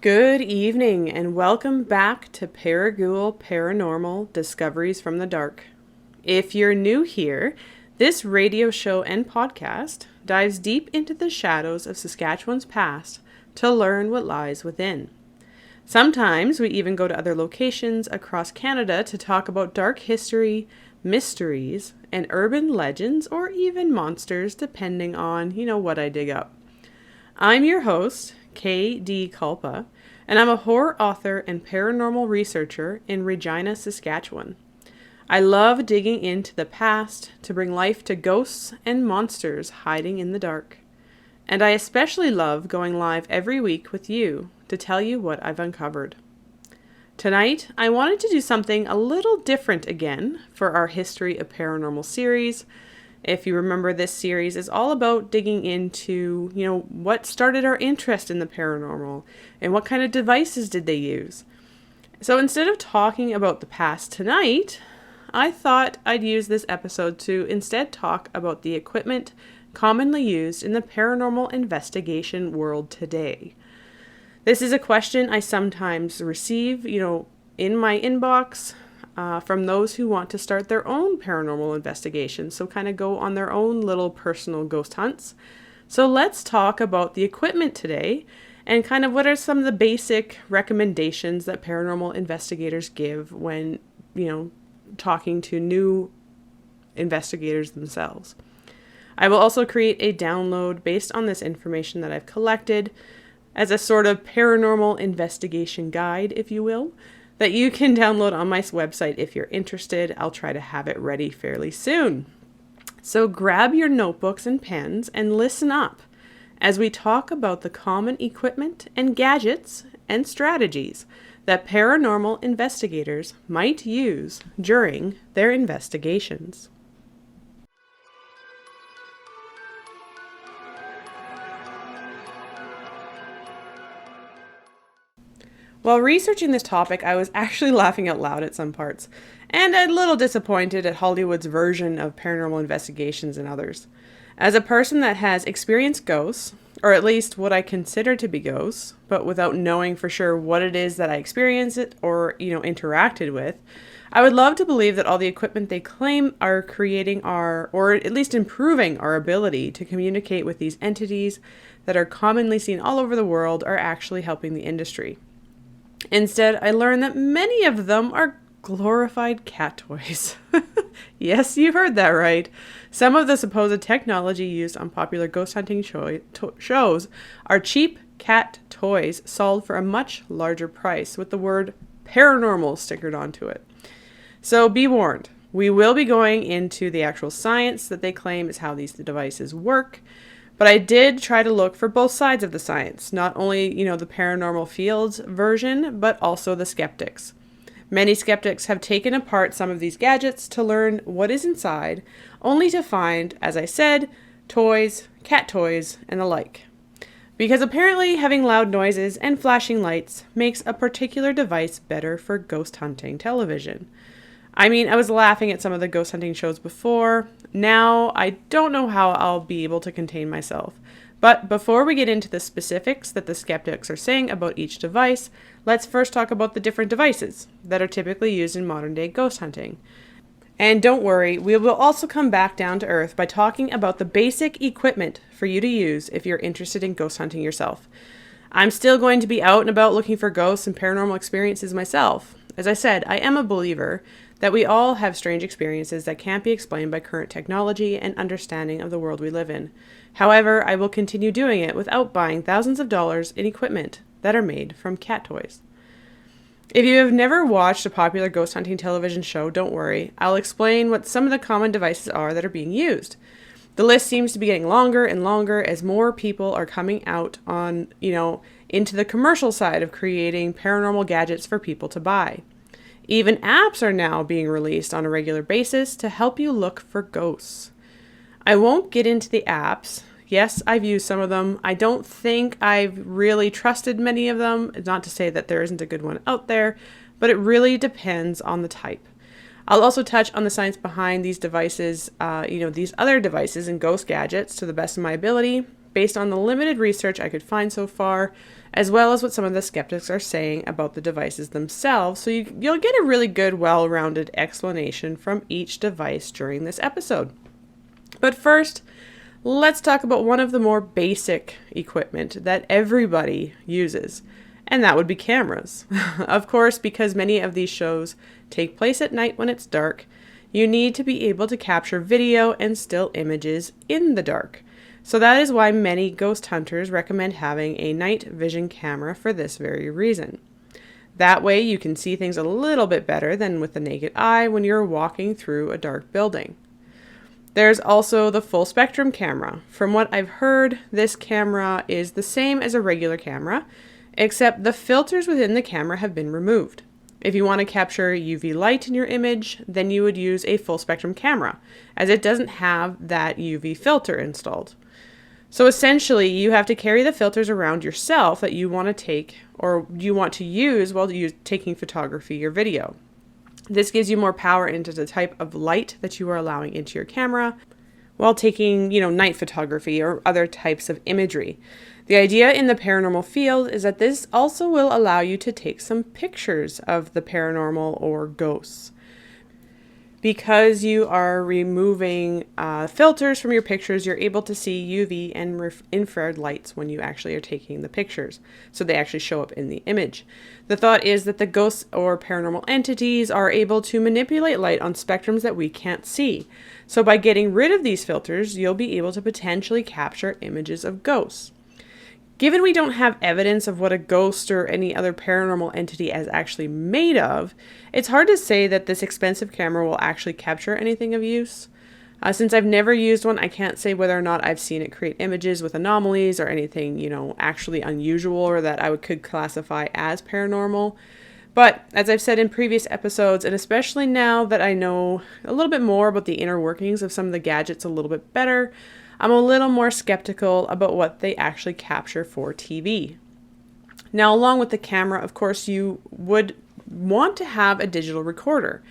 Good evening and welcome back to ParaGhoul Paranormal Discoveries from the Dark. If you're new here, this radio show and podcast dives deep into the shadows of Saskatchewan's past to learn what lies within. Sometimes we even go to other locations across Canada to talk about dark history, mysteries, and urban legends, or even monsters, depending on, what I dig up. I'm your host, K.D. Kulpa, and I'm a horror author and paranormal researcher in Regina, Saskatchewan. I love digging into the past to bring life to ghosts and monsters hiding in the dark. And I especially love going live every week with you to tell you what I've uncovered. Tonight, I wanted to do something a little different again for our History of Paranormal series. If you remember, this series is all about digging into, what started our interest in the paranormal and what kind of devices did they use. So instead of talking about the past tonight, I thought I'd use this episode to instead talk about the equipment commonly used in the paranormal investigation world today. This is a question I sometimes receive, in my inbox, from those who want to start their own paranormal investigations, so kind of go on their own little personal ghost hunts. So let's talk about the equipment today and kind of what are some of the basic recommendations that paranormal investigators give when, talking to new investigators themselves. I will also create a download based on this information that I've collected as a sort of paranormal investigation guide, if you will, that you can download on my website if you're interested. I'll try to have it ready fairly soon. So grab your notebooks and pens and listen up as we talk about the common equipment and gadgets and strategies that paranormal investigators might use during their investigations. While researching this topic, I was actually laughing out loud at some parts, and a little disappointed at Hollywood's version of paranormal investigations and others. As a person that has experienced ghosts, or at least what I consider to be ghosts, but without knowing for sure what it is that I experienced it or, interacted with, I would love to believe that all the equipment they claim are creating or at least improving our ability to communicate with these entities that are commonly seen all over the world are actually helping the industry. Instead, I learned that many of them are glorified cat toys. Yes, you heard that right. Some of the supposed technology used on popular ghost hunting shows are cheap cat toys sold for a much larger price with the word paranormal stickered onto it. So be warned, we will be going into the actual science that they claim is how these devices work. But I did try to look for both sides of the science, not only, the paranormal fields version, but also the skeptics. Many skeptics have taken apart some of these gadgets to learn what is inside, only to find, as I said, toys, cat toys, and the like. Because apparently having loud noises and flashing lights makes a particular device better for ghost hunting television. I was laughing at some of the ghost hunting shows before. Now, I don't know how I'll be able to contain myself. But before we get into the specifics that the skeptics are saying about each device, let's first talk about the different devices that are typically used in modern day ghost hunting. And don't worry, we will also come back down to earth by talking about the basic equipment for you to use if you're interested in ghost hunting yourself. I'm still going to be out and about looking for ghosts and paranormal experiences myself. As I said, I am a believer that we all have strange experiences that can't be explained by current technology and understanding of the world we live in. However, I will continue doing it without buying thousands of dollars in equipment that are made from cat toys. If you have never watched a popular ghost hunting television show, don't worry. I'll explain what some of the common devices are that are being used. The list seems to be getting longer and longer as more people are coming out on, into the commercial side of creating paranormal gadgets for people to buy. Even apps are now being released on a regular basis to help you look for ghosts. I won't get into the apps. Yes, I've used some of them. I don't think I've really trusted many of them. Not to say that there isn't a good one out there, but it really depends on the type. I'll also touch on the science behind these devices, these other devices and ghost gadgets to the best of my ability. based on the limited research I could find so far, as well as what some of the skeptics are saying about the devices themselves, so you'll get a really good, well-rounded explanation from each device during this episode. But first, let's talk about one of the more basic equipment that everybody uses, and that would be cameras. Of course, because many of these shows take place at night when it's dark, you need to be able to capture video and still images in the dark. So that is why many ghost hunters recommend having a night vision camera for this very reason. That way you can see things a little bit better than with the naked eye when you're walking through a dark building. There's also the full spectrum camera. From what I've heard, this camera is the same as a regular camera, except the filters within the camera have been removed. If you want to capture UV light in your image, then you would use a full spectrum camera, as it doesn't have that UV filter installed. So essentially, you have to carry the filters around yourself that you want to take or you want to use while you're taking photography or video. This gives you more power into the type of light that you are allowing into your camera while taking, night photography or other types of imagery. The idea in the paranormal field is that this also will allow you to take some pictures of the paranormal or ghosts. Because you are removing filters from your pictures, you're able to see UV and infrared lights when you actually are taking the pictures. So they actually show up in the image. The thought is that the ghosts or paranormal entities are able to manipulate light on spectrums that we can't see. So by getting rid of these filters, you'll be able to potentially capture images of ghosts. Given we don't have evidence of what a ghost or any other paranormal entity is actually made of, it's hard to say that this expensive camera will actually capture anything of use. Since I've never used one, I can't say whether or not I've seen it create images with anomalies or anything, actually unusual or that I could classify as paranormal. But as I've said in previous episodes, and especially now that I know a little bit more about the inner workings of some of the gadgets a little bit better, I'm a little more skeptical about what they actually capture for TV. Now, along with the camera, of course, you would want to have a digital recorder.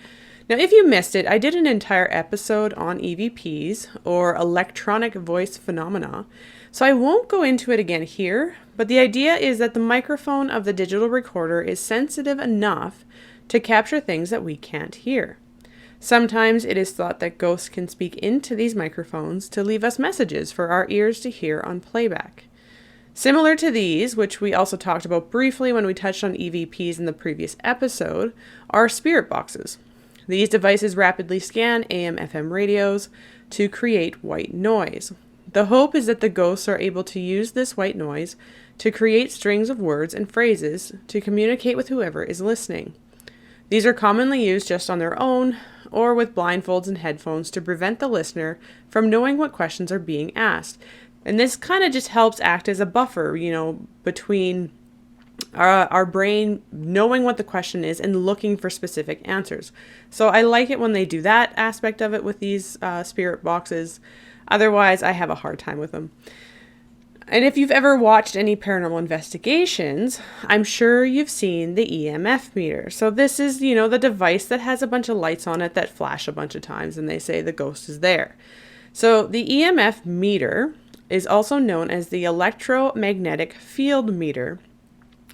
Now, if you missed it, I did an entire episode on EVPs, or electronic voice phenomena, so I won't go into it again here, but the idea is that the microphone of the digital recorder is sensitive enough to capture things that we can't hear. Sometimes it is thought that ghosts can speak into these microphones to leave us messages for our ears to hear on playback. Similar to these, which we also talked about briefly when we touched on EVPs in the previous episode, are spirit boxes. These devices rapidly scan AM/FM radios to create white noise. The hope is that the ghosts are able to use this white noise to create strings of words and phrases to communicate with whoever is listening. These are commonly used just on their own, or with blindfolds and headphones to prevent the listener from knowing what questions are being asked. And this kind of just helps act as a buffer, between our brain knowing what the question is and looking for specific answers. So I like it when they do that aspect of it with these spirit boxes. Otherwise, I have a hard time with them. And if you've ever watched any paranormal investigations, I'm sure you've seen the EMF meter. So this is, the device that has a bunch of lights on it that flash a bunch of times and they say the ghost is there. So the EMF meter is also known as the electromagnetic field meter,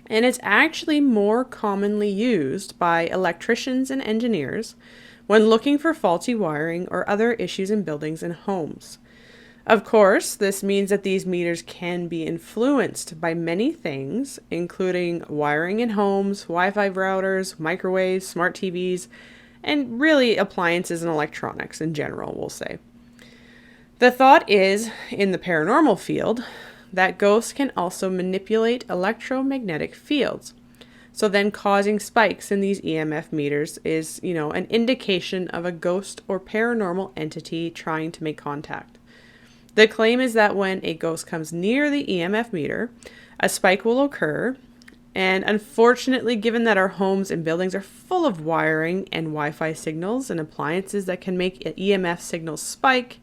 and it's actually more commonly used by electricians and engineers when looking for faulty wiring or other issues in buildings and homes. Of course, this means that these meters can be influenced by many things, including wiring in homes, Wi-Fi routers, microwaves, smart TVs, and really appliances and electronics in general, we'll say. The thought is, in the paranormal field, that ghosts can also manipulate electromagnetic fields. So then causing spikes in these EMF meters is, an indication of a ghost or paranormal entity trying to make contact. The claim is that when a ghost comes near the EMF meter, a spike will occur, and unfortunately, given that our homes and buildings are full of wiring and Wi-Fi signals and appliances that can make EMF signals spike,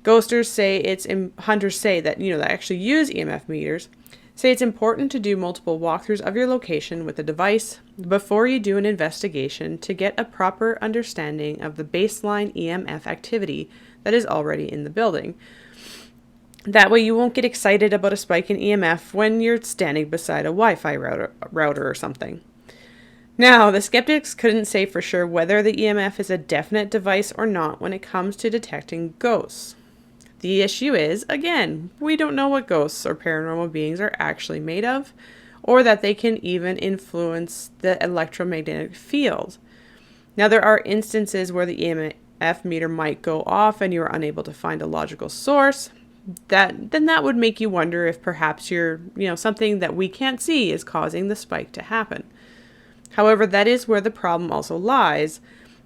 hunters say that actually use EMF meters, say it's important to do multiple walkthroughs of your location with the device before you do an investigation to get a proper understanding of the baseline EMF activity that is already in the building. That way you won't get excited about a spike in EMF when you're standing beside a Wi-Fi router or something. Now, the skeptics couldn't say for sure whether the EMF is a definite device or not when it comes to detecting ghosts. The issue is, again, we don't know what ghosts or paranormal beings are actually made of, or that they can even influence the electromagnetic field. Now, there are instances where the EMF meter might go off and you are unable to find a logical source. That would make you wonder if perhaps something that we can't see is causing the spike to happen. However, that is where the problem also lies.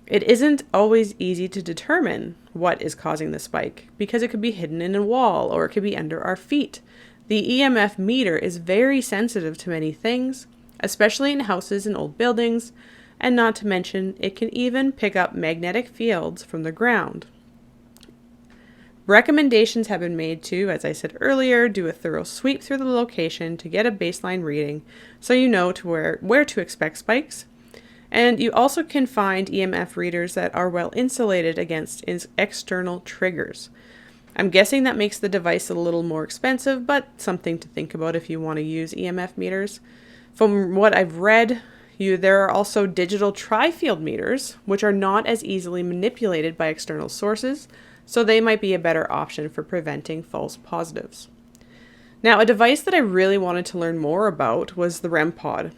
It isn't always easy to determine what is causing the spike because it could be hidden in a wall or it could be under our feet. The EMF meter is very sensitive to many things, especially in houses and old buildings, and not to mention it can even pick up magnetic fields from the ground. Recommendations have been made to, as I said earlier, do a thorough sweep through the location to get a baseline reading so you know where to expect spikes. And you also can find EMF readers that are well insulated against external triggers. I'm guessing that makes the device a little more expensive, but something to think about if you want to use EMF meters. From what I've read, there are also digital tri-field meters, which are not as easily manipulated by external sources, so they might be a better option for preventing false positives. Now, a device that I really wanted to learn more about was the REM pod.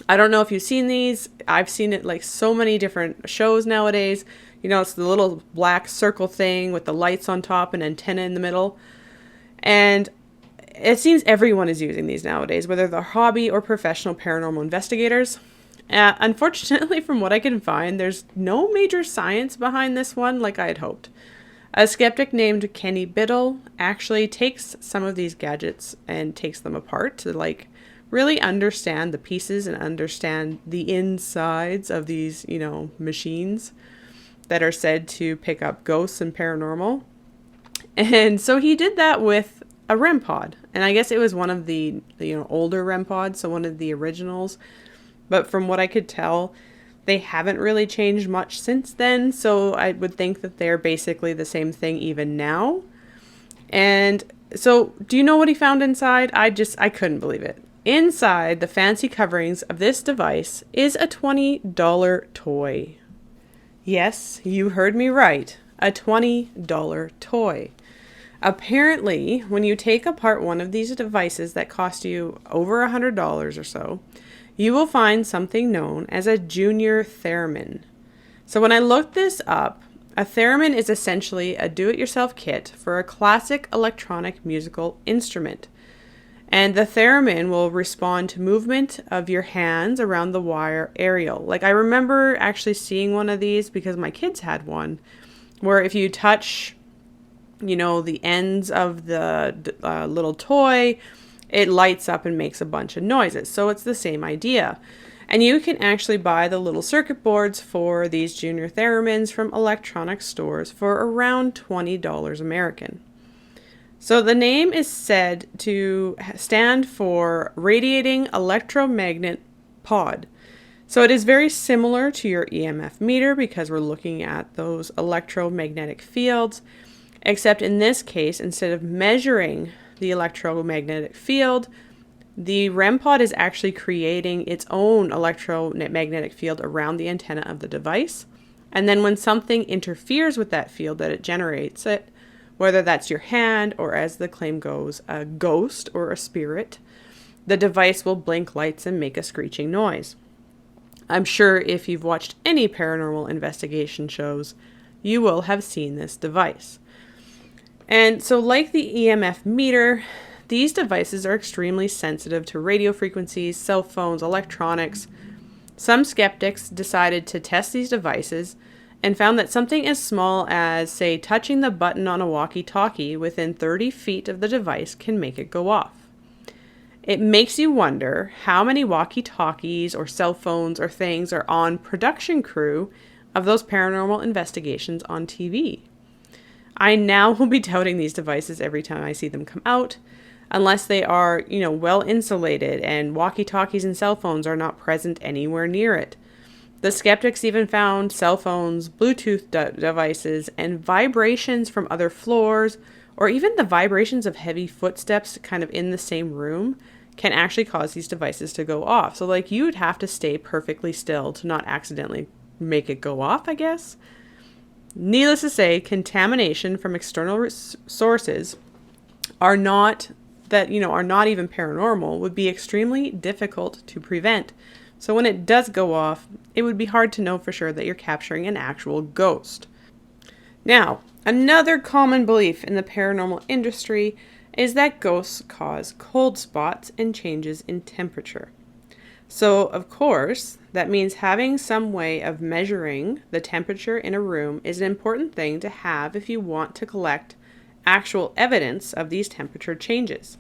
I don't know if you've seen these. I've seen it like so many different shows nowadays. It's the little black circle thing with the lights on top and antenna in the middle. And it seems everyone is using these nowadays, whether they're hobby or professional paranormal investigators. Unfortunately, from what I can find, there's no major science behind this one like I had hoped. A skeptic named Kenny Biddle actually takes some of these gadgets and takes them apart to really understand the pieces and understand the insides of these, machines that are said to pick up ghosts and paranormal. And so he did that with a REM pod. And I guess it was one of the older REM pods, so one of the originals. But from what I could tell, they haven't really changed much since then, so I would think that they're basically the same thing even now. And so, do you know what he found inside? I couldn't believe it. Inside the fancy coverings of this device is a $20 toy. Yes, you heard me right. A $20 toy. Apparently, when you take apart one of these devices that cost you over $100 or so, you will find something known as a junior theremin. So when I looked this up, a theremin is essentially a do-it-yourself kit for a classic electronic musical instrument. And the theremin will respond to movement of your hands around the wire aerial. I remember actually seeing one of these because my kids had one, where if you touch, the ends of the little toy, it lights up and makes a bunch of noises. So it's the same idea. And you can actually buy the little circuit boards for these junior theremins from electronic stores for around $20 American. So the name is said to stand for Radiating Electromagnet Pod. So it is very similar to your EMF meter because we're looking at those electromagnetic fields, except in this case, instead of measuring the electromagnetic field, the REM pod is actually creating its own electromagnetic field around the antenna of the device. And then when something interferes with that field that it generates it, whether that's your hand or, as the claim goes, a ghost or a spirit, the device will blink lights and make a screeching noise. I'm sure if you've watched any paranormal investigation shows, you will have seen this device. And so like the EMF meter, these devices are extremely sensitive to radio frequencies, cell phones, electronics. Some skeptics decided to test these devices and found that something as small as, say, touching the button on a walkie-talkie within 30 feet of the device can make it go off. It makes you wonder how many walkie-talkies or cell phones or things are on production crew of those paranormal investigations on TV. I now will be doubting these devices every time I see them come out, unless they are, well insulated and walkie-talkies and cell phones are not present anywhere near it. The skeptics even found cell phones, Bluetooth devices, and vibrations from other floors or even the vibrations of heavy footsteps kind of in the same room can actually cause these devices to go off. So like you would have to stay perfectly still to not accidentally make it go off, I guess. Needless to say, contamination from external sources are not even paranormal would be extremely difficult to prevent. So when it does go off, it would be hard to know for sure that you're capturing an actual ghost. Now, another common belief in the paranormal industry is that ghosts cause cold spots and changes in temperature. So, of course, that means having some way of measuring the temperature in a room is an important thing to have if you want to collect actual evidence of these temperature changes.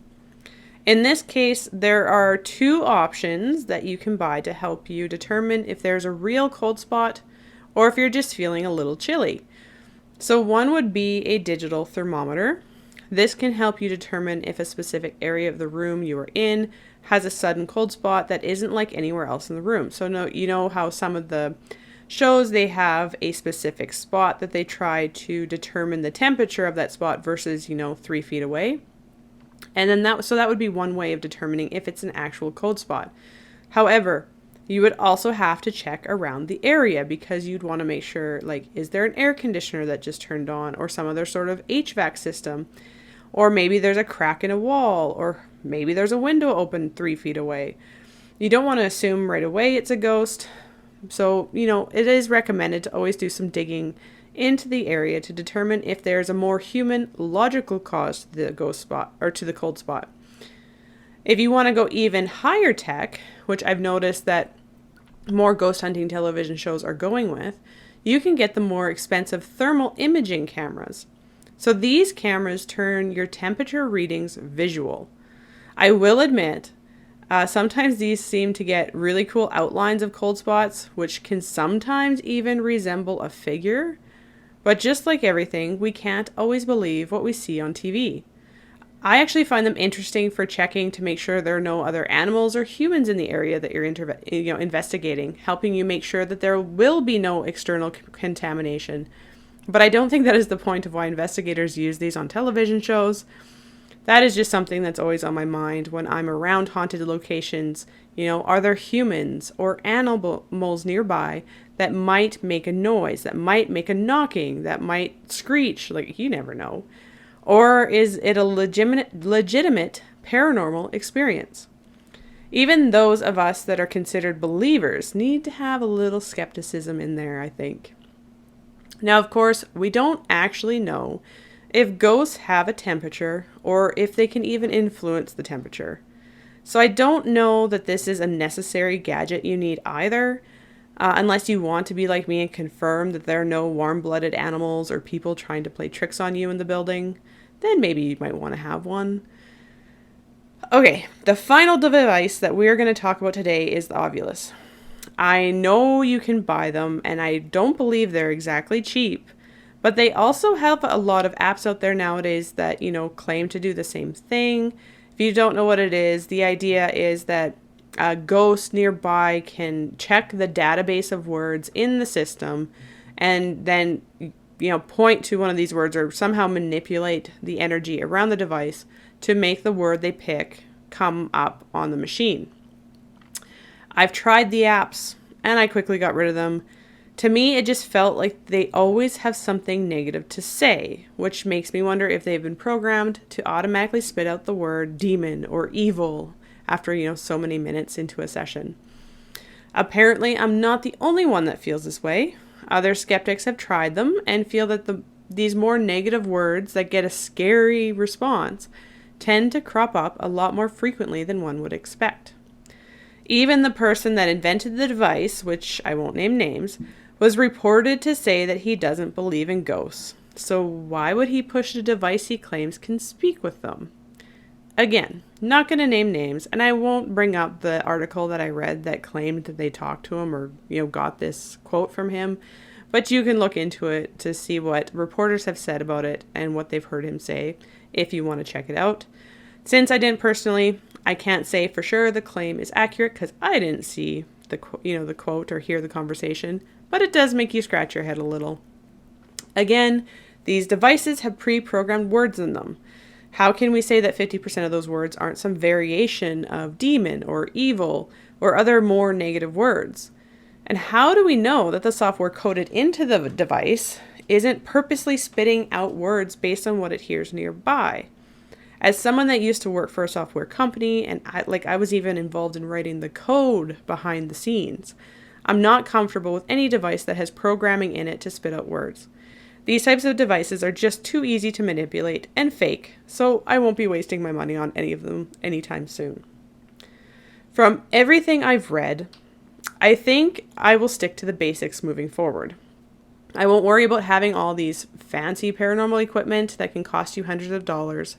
In this case, there are two options that you can buy to help you determine if there's a real cold spot or if you're just feeling a little chilly. So one would be a digital thermometer. This can help you determine if a specific area of the room you are in has a sudden cold spot that isn't like anywhere else in the room. So you know how some of the shows, they have a specific spot that they try to determine the temperature of that spot versus, 3 feet away. And then that would be one way of determining if it's an actual cold spot. However, you would also have to check around the area because you'd want to make sure, like, is there an air conditioner that just turned on or some other sort of HVAC system? Or maybe there's a crack in a wall, or maybe there's a window open 3 feet away. You don't want to assume right away it's a ghost. So, it is recommended to always do some digging into the area to determine if there's a more human, logical cause to the ghost spot or to the cold spot. If you want to go even higher tech, which I've noticed that more ghost hunting television shows are going with, you can get the more expensive thermal imaging cameras. So these cameras turn your temperature readings visual. I will admit, sometimes these seem to get really cool outlines of cold spots, which can sometimes even resemble a figure. But just like everything, we can't always believe what we see on TV. I actually find them interesting for checking to make sure there are no other animals or humans in the area that you're investigating, helping you make sure that there will be no external contamination. But I don't think that is the point of why investigators use these on television shows. That is just something that's always on my mind when I'm around haunted locations. Are there humans or animals nearby that might make a noise, that might make a knocking, that might screech? Like, you never know. Or is it a legitimate paranormal experience? Even those of us that are considered believers need to have a little skepticism in there, I think. Now, of course, we don't actually know if ghosts have a temperature or if they can even influence the temperature. So I don't know that this is a necessary gadget you need either, unless you want to be like me and confirm that there are no warm-blooded animals or people trying to play tricks on you in the building. Then maybe you might want to have one. Okay, the final device that we're going to talk about today is the Ovilus. I know you can buy them, and I don't believe they're exactly cheap, but they also have a lot of apps out there nowadays that, claim to do the same thing. If you don't know what it is, the idea is that a ghost nearby can check the database of words in the system and then point to one of these words or somehow manipulate the energy around the device to make the word they pick come up on the machine. I've tried the apps and I quickly got rid of them. To me, it just felt like they always have something negative to say, which makes me wonder if they've been programmed to automatically spit out the word demon or evil after, so many minutes into a session. Apparently, I'm not the only one that feels this way. Other skeptics have tried them and feel that these more negative words that get a scary response tend to crop up a lot more frequently than one would expect. Even the person that invented the device, which I won't name names, was reported to say that he doesn't believe in ghosts. So why would he push a device he claims can speak with them? Again, not going to name names, and I won't bring up the article that I read that claimed that they talked to him or, got this quote from him, but you can look into it to see what reporters have said about it and what they've heard him say if you want to check it out. Since I didn't personally, I can't say for sure the claim is accurate because I didn't see the quote or hear the conversation, but it does make you scratch your head a little. Again, These devices have pre-programmed words in them. How can we say that 50% of those words aren't some variation of demon or evil or other more negative words? And how do we know that the software coded into the device isn't purposely spitting out words based on what it hears nearby? As someone that used to work for a software company, and I was even involved in writing the code behind the scenes, I'm not comfortable with any device that has programming in it to spit out words. These types of devices are just too easy to manipulate and fake, so I won't be wasting my money on any of them anytime soon. From everything I've read, I think I will stick to the basics moving forward. I won't worry about having all these fancy paranormal equipment that can cost you hundreds of dollars.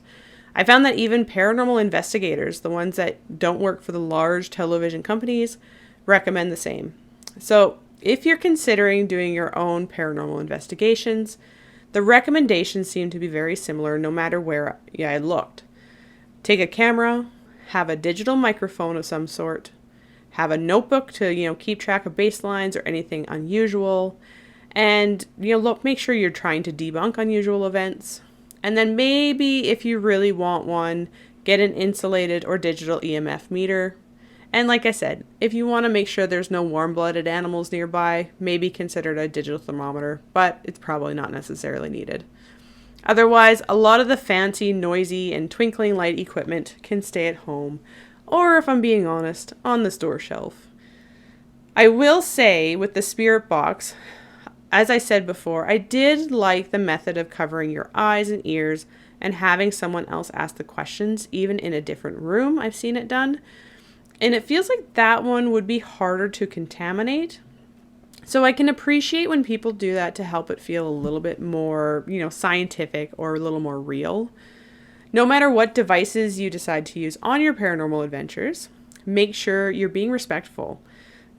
I found that even paranormal investigators, the ones that don't work for the large television companies, recommend the same. So if you're considering doing your own paranormal investigations, the recommendations seem to be very similar no matter where I looked. Take a camera, have a digital microphone of some sort, have a notebook to, keep track of baselines or anything unusual, and, make sure you're trying to debunk unusual events. And then maybe if you really want one, get an insulated or digital EMF meter. And like I said, if you want to make sure there's no warm-blooded animals nearby, maybe consider a digital thermometer, but it's probably not necessarily needed. Otherwise, a lot of the fancy, noisy, and twinkling light equipment can stay at home, or if I'm being honest, on the store shelf. I will say with the spirit box, as I said before, I did like the method of covering your eyes and ears and having someone else ask the questions, even in a different room. I've seen it done. And it feels like that one would be harder to contaminate. So I can appreciate when people do that to help it feel a little bit more, scientific or a little more real. No matter what devices you decide to use on your paranormal adventures, make sure you're being respectful,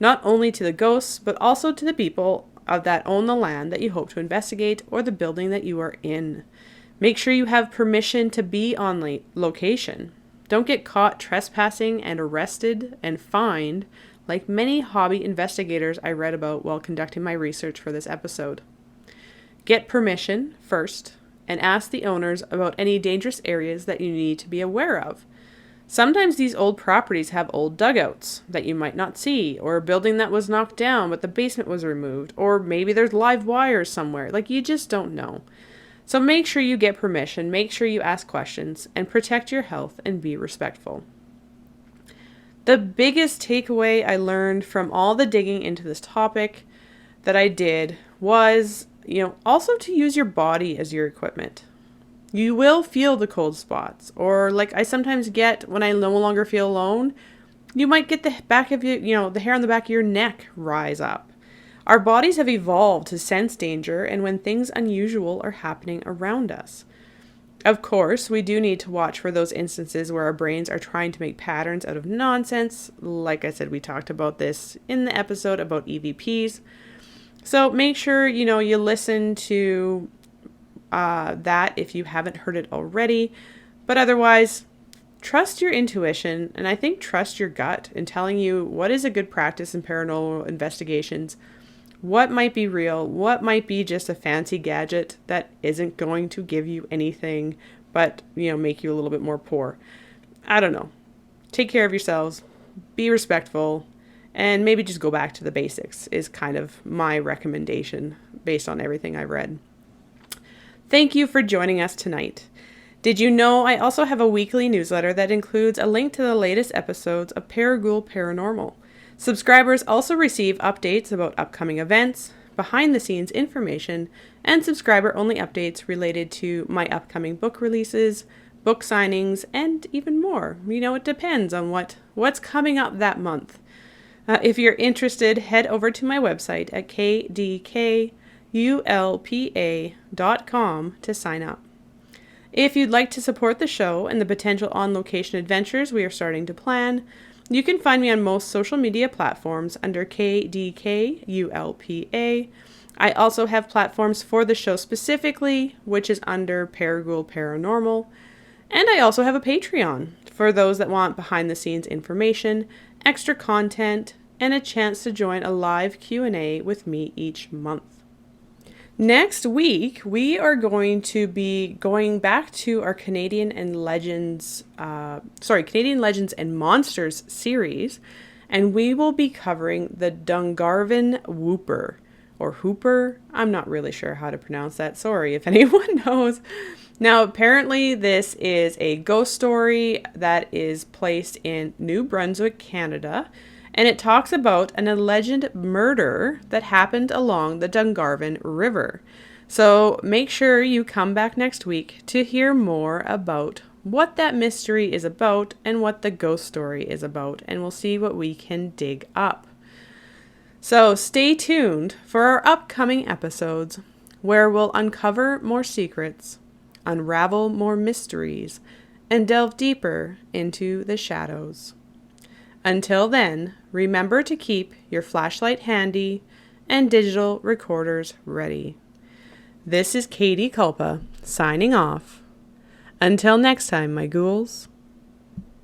not only to the ghosts, but also to the people that own the land that you hope to investigate or the building that you are in. Make sure you have permission to be on location. Don't get caught trespassing and arrested and fined like many hobby investigators I read about while conducting my research for this episode. Get permission first and ask the owners about any dangerous areas that you need to be aware of. Sometimes these old properties have old dugouts that you might not see, or a building that was knocked down but the basement was removed, or maybe there's live wires somewhere. You just don't know. So make sure you get permission, make sure you ask questions, and protect your health and be respectful. The biggest takeaway I learned from all the digging into this topic that I did was, also to use your body as your equipment. You will feel the cold spots, or like I sometimes get when I no longer feel alone, you might get the back of your, the hair on the back of your neck rise up. Our bodies have evolved to sense danger and when things unusual are happening around us. Of course, we do need to watch for those instances where our brains are trying to make patterns out of nonsense. Like I said, we talked about this in the episode about EVPs. So make sure, you listen to that if you haven't heard it already. But otherwise, trust your intuition, and I think trust your gut in telling you what is a good practice in paranormal investigations, what might be real, what might be just a fancy gadget that isn't going to give you anything but, make you a little bit more poor. I don't know. Take care of yourselves, be respectful, and maybe just go back to the basics is kind of my recommendation based on everything I've read. Thank you for joining us tonight. Did you know I also have a weekly newsletter that includes a link to the latest episodes of ParaGhoul Paranormal? Subscribers also receive updates about upcoming events, behind-the-scenes information, and subscriber-only updates related to my upcoming book releases, book signings, and even more. It depends on what's coming up that month. If you're interested, head over to my website at kdkulpa.com to sign up. If you'd like to support the show and the potential on-location adventures we are starting to plan, you can find me on most social media platforms under KDKULPA. I also have platforms for the show specifically, which is under ParaGhoul Paranormal. And I also have a Patreon for those that want behind-the-scenes information, extra content, and a chance to join a live Q&A with me each month. Next week, we are going to be going back to our Canadian Legends and Monsters series, and we will be covering the Dungarvan Whooper, or Hooper. I'm not really sure how to pronounce that. Sorry if anyone knows. Now, apparently, this is a ghost story that is placed in New Brunswick, Canada, and it talks about an alleged murder that happened along the Dungarvan River. So make sure you come back next week to hear more about what that mystery is about and what the ghost story is about, and we'll see what we can dig up. So stay tuned for our upcoming episodes where we'll uncover more secrets, unravel more mysteries, and delve deeper into the shadows. Until then, remember to keep your flashlight handy and digital recorders ready. This is Katie Kulpa, signing off. Until next time, my ghouls.